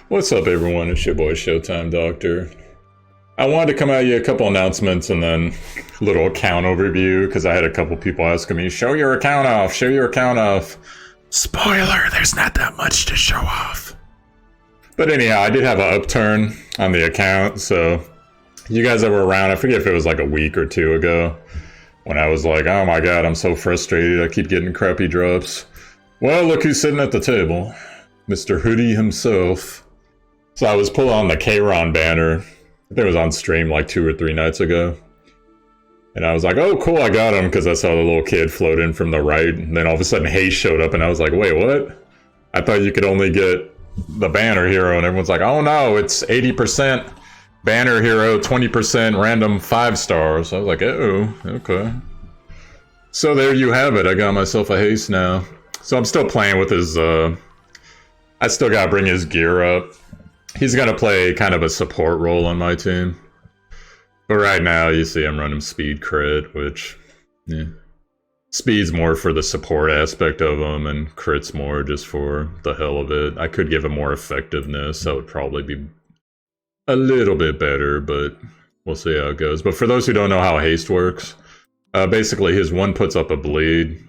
What's up, everyone? It's your boy ShowtimeDr. I wanted to come at you a couple announcements and then a little account overview because I had a couple people asking me, show your account off, show your account off. Spoiler, there's not that much to show off. But anyhow, I did have an upturn on the account, so you guys that were around, I forget if it was like a week or two ago, when I was like, oh my god, I'm so frustrated, I keep getting crappy drops. Well, look who's sitting at the table. Mr. Hoodie himself. So I was pulling on the K-Ron banner. I think it was on stream like 2 or 3 nights ago. And I was like, oh cool, I got him, because I saw the little kid float in from the right. And then all of a sudden Hayes showed up and I was like, wait, what? I thought you could only get the banner hero. And everyone's like, oh no, it's 80% banner hero, 20% random 5 stars. I was like, oh, okay. So there you have it. I got myself a Hayes now. So I'm still playing with his, I still gotta bring his gear up. He's gonna play kind of a support role on my team. But right now, you see I'm running speed crit, which, yeah. Speed's more for the support aspect of him, and crit's more just for the hell of it. I could give him more effectiveness, that would probably be a little bit better, but we'll see how it goes. But for those who don't know how haste works, basically his 1 puts up a bleed.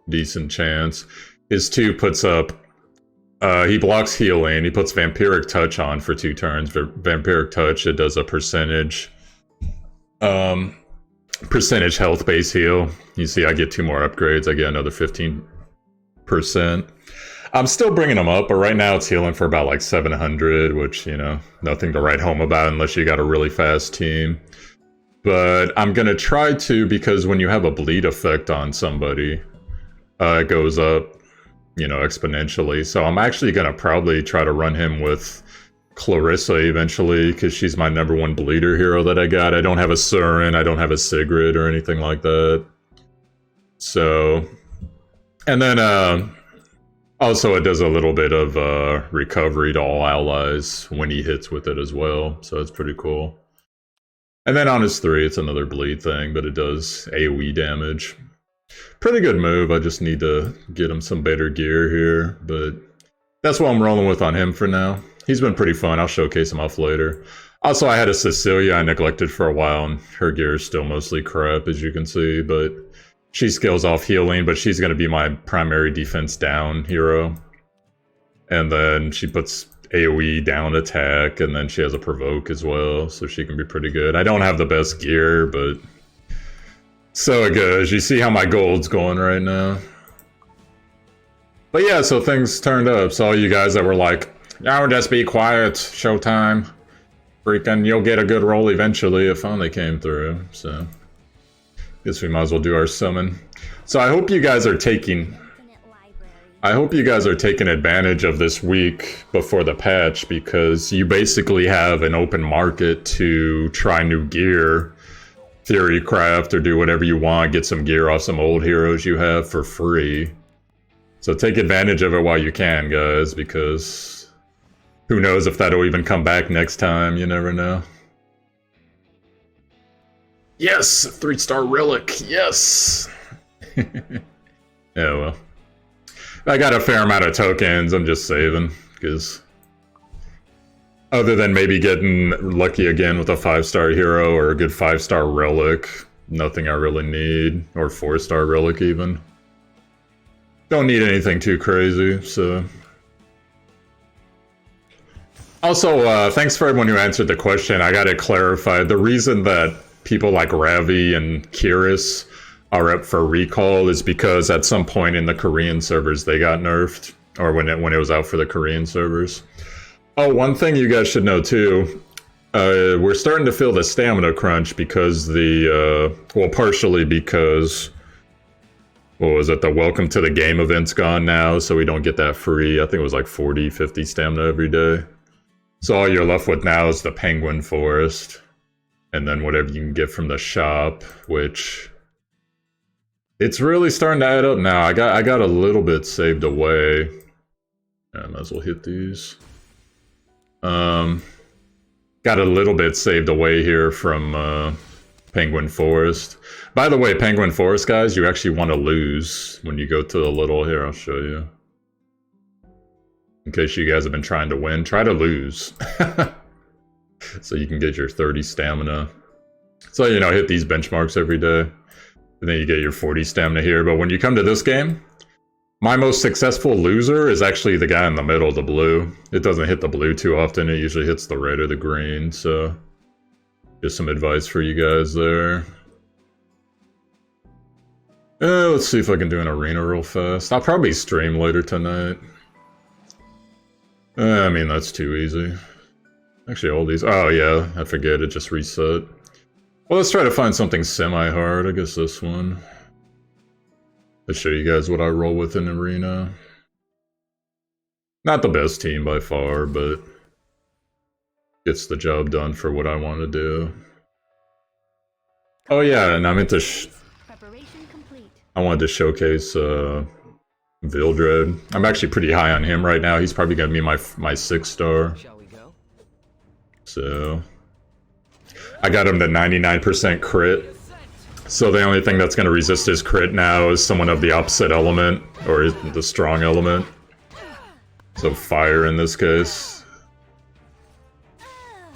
Decent chance. His 2 puts up, he blocks healing, he puts Vampiric Touch on for 2 turns. Vampiric Touch, it does a percentage health base heal. You see I get 2 more upgrades, I get another 15%. I'm still bringing him up, but right now it's healing for about like 700, which, you know, nothing to write home about unless you got a really fast team. But I'm gonna try to, because when you have a bleed effect on somebody, it goes up, you know, exponentially. So I'm actually gonna probably try to run him with Clarissa eventually, because she's my #1 bleeder hero that I got. I don't have a Surin, I don't have a Sigrid or anything like that. So, and then also it does a little bit of recovery to all allies when he hits with it as well. So it's pretty cool. And then on his 3, it's another bleed thing, but it does AoE damage. Pretty good move, I just need to get him some better gear here, but that's what I'm rolling with on him for now. He's been pretty fun, I'll showcase him off later. Also, I had a Cecilia I neglected for a while, and her gear is still mostly crap, as you can see, but she scales off healing, but she's going to be my primary defense down hero. And then she puts AoE down attack, and then she has a provoke as well, so she can be pretty good. I don't have the best gear, but so it goes. You see how my gold's going right now. But yeah, so things turned up. So all you guys that were like, oh, just be quiet, Showtime. Freaking, you'll get a good roll eventually. It finally came through, so guess we might as well do our summon. So I hope you guys are taking advantage of this week before the patch, because you basically have an open market to try new gear, theory craft, or do whatever you want, get some gear off some old heroes you have for free. So take advantage of it while you can, guys, because who knows if that'll even come back next time, you never know. Yes, 3-star relic, yes! Yeah, well. I got a fair amount of tokens, I'm just saving, because other than maybe getting lucky again with a 5-star hero or a good 5-star relic, nothing I really need, or 4-star relic even. Don't need anything too crazy, so. Also, thanks for everyone who answered the question. I got it clarified. The reason that people like Ravi and Kiris are up for recall is because at some point in the Korean servers they got nerfed, or when it was out for the Korean servers. Oh, one thing you guys should know too, we're starting to feel the stamina crunch because well, partially because, what was it, the welcome to the game event's gone now, so we don't get that free. I think it was like 40, 50 stamina every day. So all you're left with now is the Penguin Forest, and then whatever you can get from the shop, which it's really starting to add up now. I got a little bit saved away. I might as well hit these. Got a little bit saved away here from Penguin Forest. By the way, Penguin Forest, guys, you actually want to lose when you go to the little, here, I'll show you. In case you guys have been trying to win, try to lose. So you can get your 30 stamina. So, you know, hit these benchmarks every day. And then you get your 40 stamina here. But when you come to this game, my most successful loser is actually the guy in the middle, the blue. It doesn't hit the blue too often. It usually hits the red or the green. So just some advice for you guys there. Let's see if I can do an arena real fast. I'll probably stream later tonight. I mean, that's too easy. Actually, all these... Oh, yeah, I forget. It just reset. Well, let's try to find something semi-hard. I guess this one. Let's show you guys what I roll with in arena. Not the best team by far, but gets the job done for what I want to do. Oh, yeah, and I meant to... I wanted to showcase Vildred. I'm actually pretty high on him right now. He's probably going to be my 6-star. So I got him to 99% crit. So the only thing that's going to resist his crit now is someone of the opposite element, or the strong element. So fire in this case.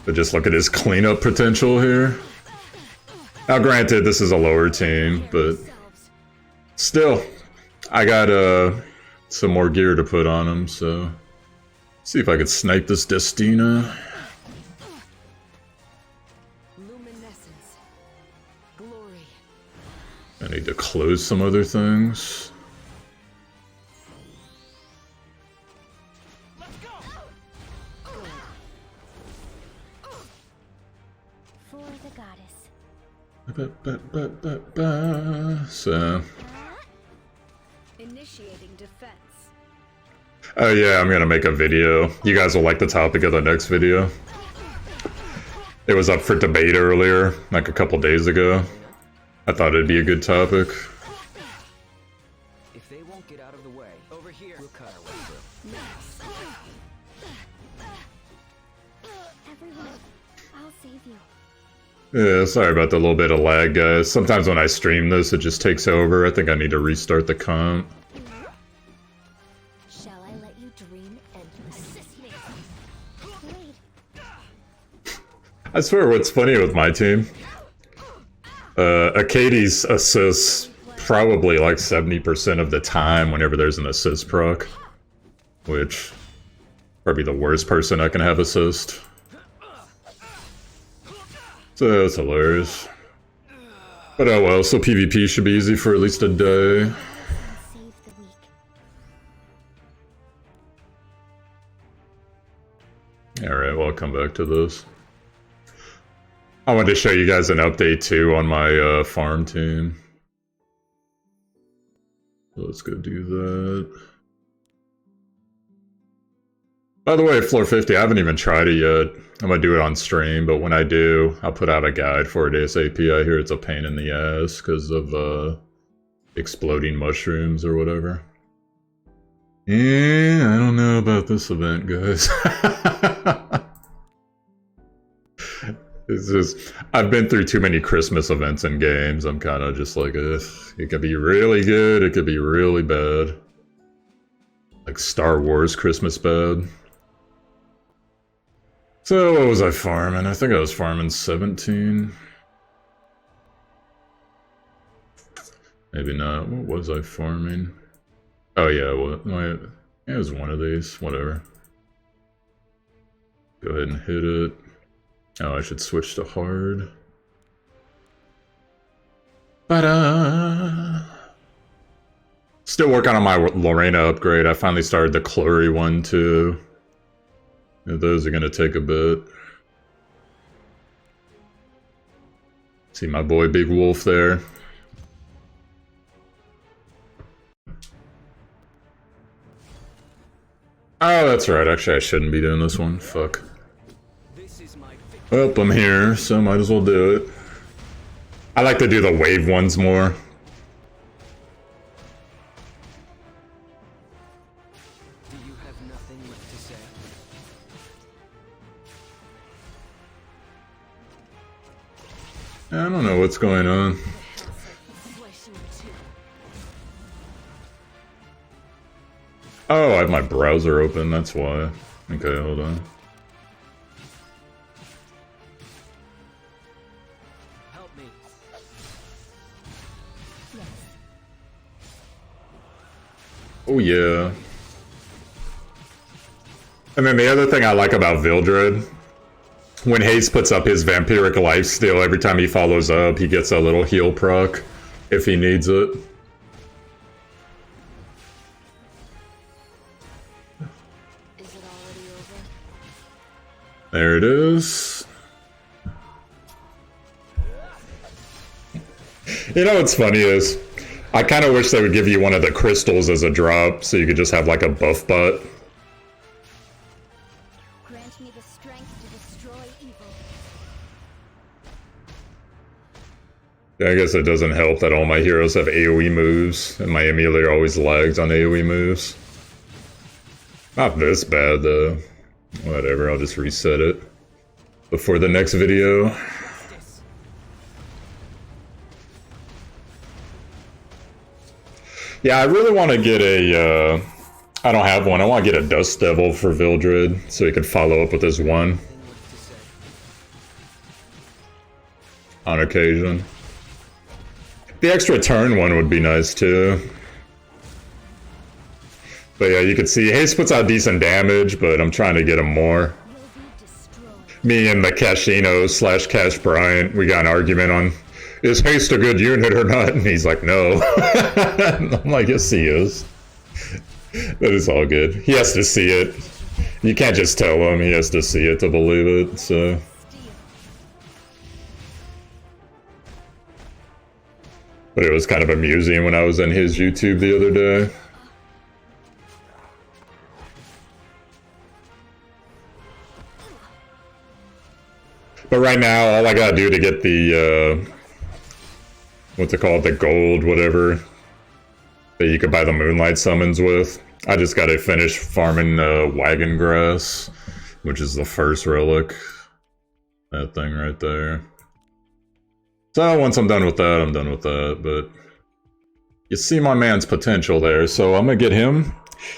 But just look at his cleanup potential here. Now granted, this is a lower team, but still, I got some more gear to put on him, so see if I could snipe this Destina. I need to close some other things. For the goddess. So. Initiating defense. Oh yeah, I'm gonna make a video. You guys will like the topic of the next video. It was up for debate earlier, like a couple days ago. I thought it'd be a good topic. If they won't get out of the way, over here, we'll cut our way through. Everyone, I'll save you. Yeah, sorry about the little bit of lag, guys. Sometimes when I stream this, it just takes over. I think I need to restart the comp. Shall I let you dream and assist me? Wait. I swear what's funny with my team, Akadi's assists probably like 70% of the time whenever there's an assist proc. Which, probably the worst person I can have assist. So that's hilarious. But oh well, so PvP should be easy for at least a day. Save the weak. Alright, well I'll come back to this. I wanted to show you guys an update too on my farm team. So let's go do that. By the way, floor 50, I haven't even tried it yet. I'm gonna do it on stream, but when I do, I'll put out a guide for it ASAP. I hear it's a pain in the ass because of exploding mushrooms or whatever. Yeah, I don't know about this event, guys. It's just, I've been through too many Christmas events and games. I'm kind of just like, it could be really good, it could be really bad. Like Star Wars Christmas bad. So what was I farming? I think I was farming 17. Maybe not. What was I farming? Oh yeah, well, it was one of these. Whatever. Go ahead and hit it. Oh, I should switch to hard. Ba-da! Still working on my Lorena upgrade. I finally started the Clury one too. Those are gonna take a bit. See my boy Big Wolf there. Oh, that's right. Actually, I shouldn't be doing this one. Fuck. Well, I'm here, so might as well do it. I like to do the wave ones more. Do you have nothing left to say? I don't know what's going on. Oh, my browser open, that's why. Okay, hold on. Help me. Yes. Oh yeah. And then the other thing I like about Vildred, when Haze puts up his vampiric lifesteal, every time he follows up, he gets a little heal proc if he needs it. Is it already over? There it is. You know what's funny is, I kind of wish they would give you one of the crystals as a drop, so you could just have like a buff butt. Grant me the strength to destroy evil. Yeah, I guess it doesn't help that all my heroes have AoE moves, and my emulator always lags on AoE moves. Not this bad though. Whatever, I'll just reset it before the next video. Yeah, I really want to get a, I don't have one, I want to get a Dust Devil for Vildred, so he can follow up with his one on occasion. The extra turn one would be nice too. But yeah, you can see Haze puts out decent damage, but I'm trying to get him more. Will be destroyed. Me and the Cashino / Cash Bryant, we got an argument on, is Haste a good unit or not? And he's like, no. I'm like, yes he is. That is all good. He has to see it. You can't just tell him, he has to see it to believe it, so. Steel. But it was kind of amusing when I was in his YouTube the other day. But right now, all I gotta do to get the, what's it called, the gold, whatever, that you could buy the Moonlight Summons with, I just gotta finish farming Wagon Grass, which is the first relic. That thing right there. So once I'm done with that, I'm done with that, but you see my man's potential there, so I'm gonna get him.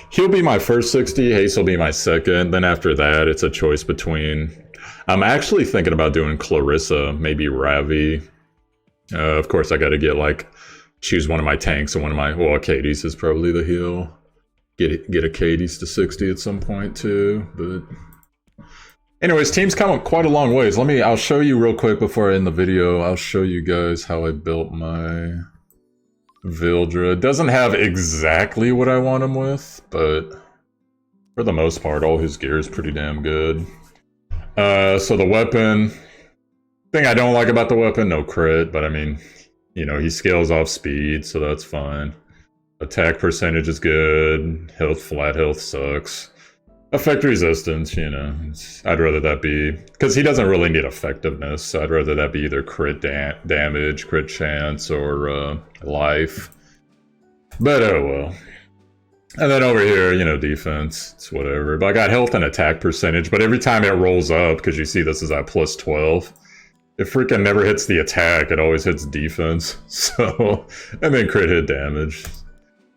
He'll be my first 60, Haste will be my second, then after that, it's a choice between... I'm actually thinking about doing Clarissa, maybe Ravi. Of course, I gotta get, like, choose one of my tanks and one of my... Well, Katie's is probably the heal. Get a Katie's to 60 at some point, too, but... Anyways, team's come quite a long ways. I'll show you real quick before I end the video. I'll show you guys how I built my Vildred. It doesn't have exactly what I want him with, but for the most part, all his gear is pretty damn good. So the weapon, thing I don't like about the weapon, no crit, but I mean, you know, he scales off speed, so that's fine. Attack percentage is good. Flat health sucks. Effect resistance, you know, I'd rather that be, because he doesn't really need effectiveness, so I'd rather that be either crit damage, crit chance, or life. But oh well. And then over here, you know, defense, it's whatever. But I got health and attack percentage, but every time it rolls up, because you see this is at plus 12, it freaking never hits the attack, it always hits defense. So, and then crit hit damage.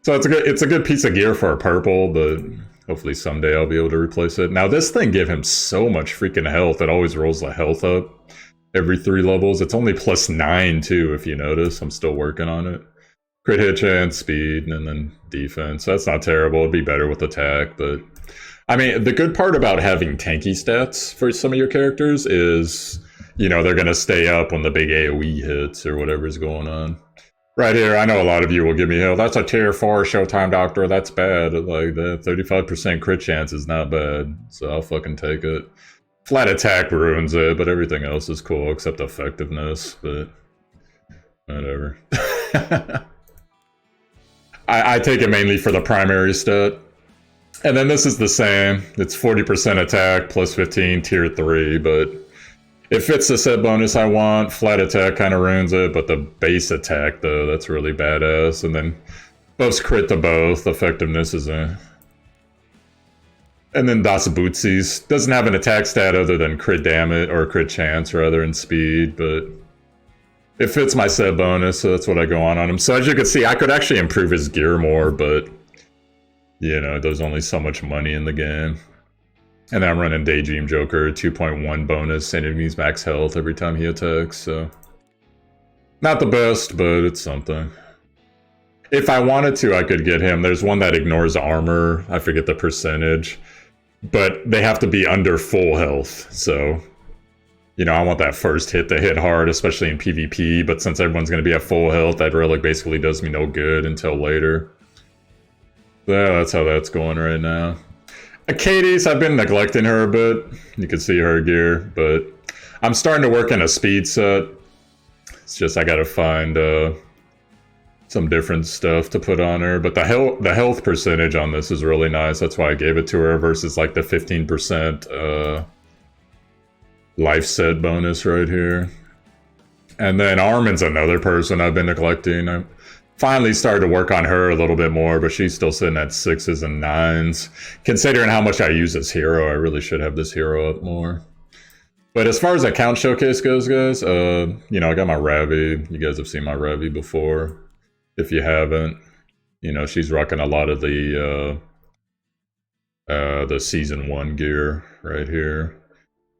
So it's a good piece of gear for a purple, but hopefully someday I'll be able to replace it. Now this thing gave him so much freaking health, it always rolls the health up every 3 levels. It's only plus 9 too, if you notice. I'm still working on it. Crit hit chance, speed, and then defense. That's not terrible. It'd be better with attack, but... I mean, the good part about having tanky stats for some of your characters is, you know, they're gonna stay up when the big AoE hits or whatever's going on. Right here, I know a lot of you will give me hell. That's a tier 4 ShowtimeDr, that's bad. Like, that 35% crit chance is not bad, so I'll fucking take it. Flat attack ruins it, but everything else is cool except effectiveness, but... whatever. I take it mainly for the primary stat. And then this is the same. It's 40% attack plus 15 tier 3, but it fits the set bonus I want. Flat attack kind of ruins it, but the base attack, though, that's really badass. And then buffs crit to both. Effectiveness is a... And then Das Bootsies. Doesn't have an attack stat other than crit damage, or crit chance rather, and speed, but... it fits my set bonus, so that's what I go on him. So as you can see, I could actually improve his gear more, but You know, there's only so much money in the game. And I'm running Daydream Joker, 2.1 bonus, enemies max health every time he attacks, so... Not the best, but it's something. If I wanted to, I could get him. There's one that ignores armor, I forget the percentage. But they have to be under full health, so... You know, I want that first hit to hit hard, especially in PvP, but since everyone's going to be at full health, that relic basically does me no good until later. Yeah, that's how that's going right now. Katie's, I've been neglecting her a bit. You can see her gear, but I'm starting to work in a speed set. It's just I gotta find some different stuff to put on her. But the health percentage on this is really nice. That's why I gave it to her versus like the 15% life set bonus right here. And then Armin's another person I've been neglecting. I finally started to work on her a little bit more, but she's still sitting at 6s and 9s. Considering how much I use this hero, I really should have this hero up more. But as far as account showcase goes, guys, you know, I got my Ravi. You guys have seen my Ravi before. If you haven't, you know, she's rocking a lot of the Season 1 gear right here.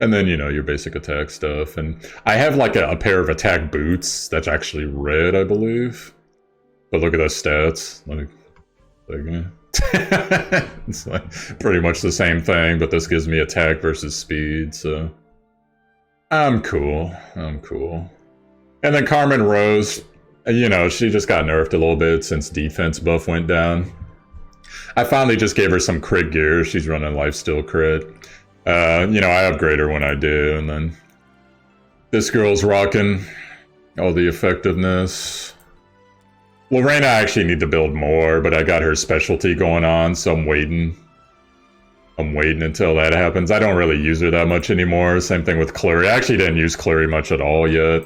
And then, you know, your basic attack stuff. And I have like a pair of attack boots that's actually red, I believe. But look at those stats. It's like pretty much the same thing, but this gives me attack versus speed, so... I'm cool. I'm cool. And then Carmen Rose, you know, she just got nerfed a little bit since defense buff went down. I finally just gave her some crit gear. She's running lifesteal crit. You know, I upgrade her when I do, and then... This girl's rocking all the effectiveness. Lorena I actually need to build more, but I got her specialty going on, so I'm waiting. I'm waiting until that happens. I don't really use her that much anymore. Same thing with Clary. I actually didn't use Clary much at all yet.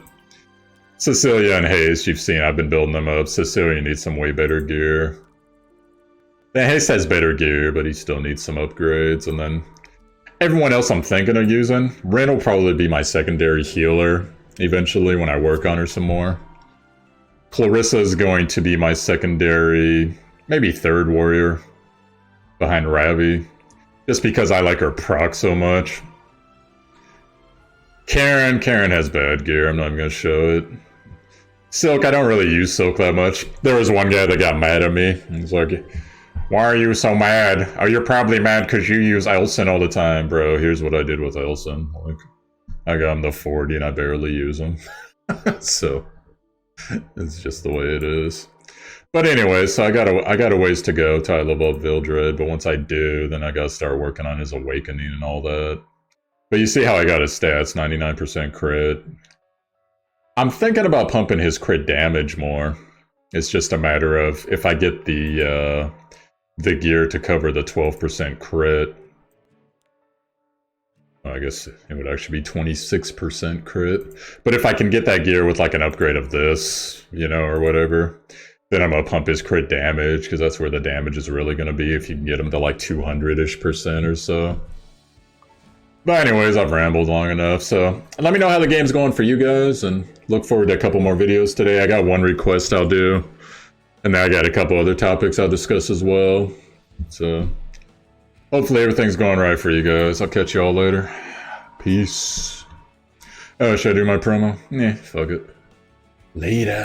Cecilia and Haste, you've seen I've been building them up. Cecilia needs some way better gear. Then Haste has better gear, but he still needs some upgrades. And then everyone else I'm thinking of using. Ren will probably be my secondary healer eventually when I work on her some more. Clarissa is going to be my secondary, maybe third warrior behind Ravi. Just because I like her proc so much. Karen has bad gear, I'm not even gonna show it. Silk, I don't really use Silk that much. There was one guy that got mad at me. He's like, why are you so mad? Oh, you're probably mad because you use Elson all the time, bro. Here's what I did with Elson. Like, I got him to 40 and I barely use him. So, it's just the way it is. But anyway, so I got a ways to go till I level up Vildred, but once I do, then I gotta start working on his awakening and all that. But you see how I got his stats, 99% crit. I'm thinking about pumping his crit damage more. It's just a matter of if I get the gear to cover the 12% crit. I guess it would actually be 26% crit. But if I can get that gear with like an upgrade of this, you know, or whatever, then I'm gonna pump his crit damage, because that's where the damage is really gonna be if you can get him to like 200-ish% or so. But anyways, I've rambled long enough, so let me know how the game's going for you guys, and look forward to a couple more videos today. I got one request I'll do, and then I got a couple other topics I'll discuss as well. So hopefully everything's going right for you guys. I'll catch you all later. Peace. Oh, should I do my promo? Nah, fuck it. Later.